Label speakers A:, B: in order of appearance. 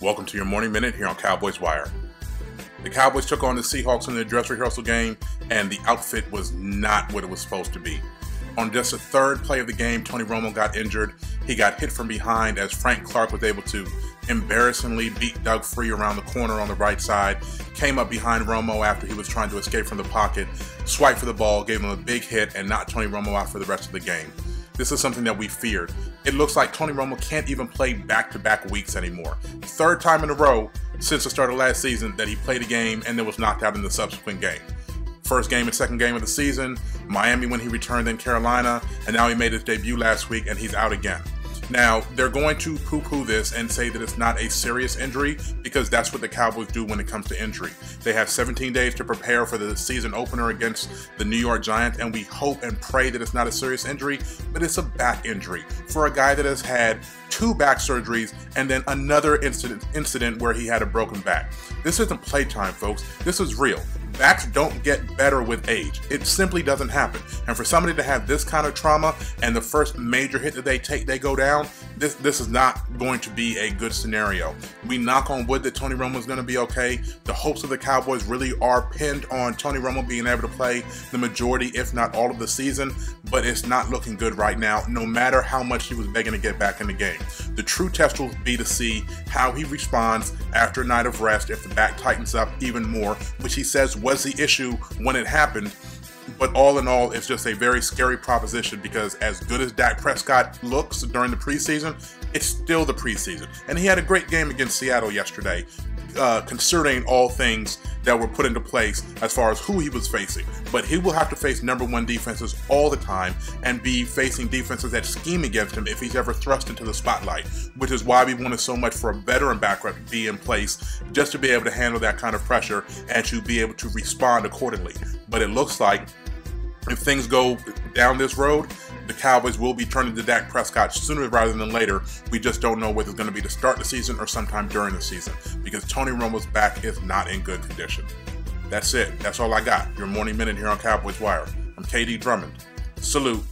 A: Welcome to your Morning Minute here on Cowboys Wire. The Cowboys took on the Seahawks in the dress rehearsal game, and the outfit was not what it was supposed to be. On just the third play of the game, Tony Romo got injured. He got hit from behind as Frank Clark was able to embarrassingly beat Doug Free around the corner on the right side, came up behind Romo after he was trying to escape from the pocket, swiped for the ball, gave him a big hit, and knocked Tony Romo out for the rest of the game. This is something that we feared. It looks like Tony Romo can't even play back-to-back weeks anymore. Third time in a row since the start of last season that he played a game and then was knocked out in the subsequent game. First game and second game of the season, Miami when he returned, in Carolina, and now he made his debut last week and he's out again. Now, they're going to poo-poo this and say that it's not a serious injury because that's what the Cowboys do when it comes to injury. They have 17 days to prepare for the season opener against the New York Giants, and we hope and pray that it's not a serious injury, but it's a back injury for a guy that has had 2 back surgeries and then another incident where he had a broken back. This isn't playtime, folks. This is real. Backs don't get better with age. It simply doesn't happen. And for somebody to have this kind of trauma and the first major hit that they take, they go down, this is not going to be a good scenario. We knock on wood that Tony Romo is going to be okay. The hopes of the Cowboys really are pinned on Tony Romo being able to play the majority, if not all of the season, but it's not looking good right now, no matter how much he was begging to get back in the game. The true test will be to see how he responds after a night of rest if the back tightens up even more, which he says was the issue when it happened. But all in all, it's just a very scary proposition because as good as Dak Prescott looks during the preseason, it's still the preseason. And he had a great game against Seattle yesterday, considering all things that were put into place as far as who he was facing. But he will have to face #1 defenses all the time and be facing defenses that scheme against him if he's ever thrust into the spotlight, which is why we wanted so much for a veteran backup to be in place just to be able to handle that kind of pressure and to be able to respond accordingly. But it looks like if things go down this road, the Cowboys will be turning to Dak Prescott sooner rather than later. We just don't know whether it's going to be to start the season or sometime during the season because Tony Romo's back is not in good condition. That's it. That's all I got. Your Morning Minute here on Cowboys Wire. I'm KD Drummond. Salute.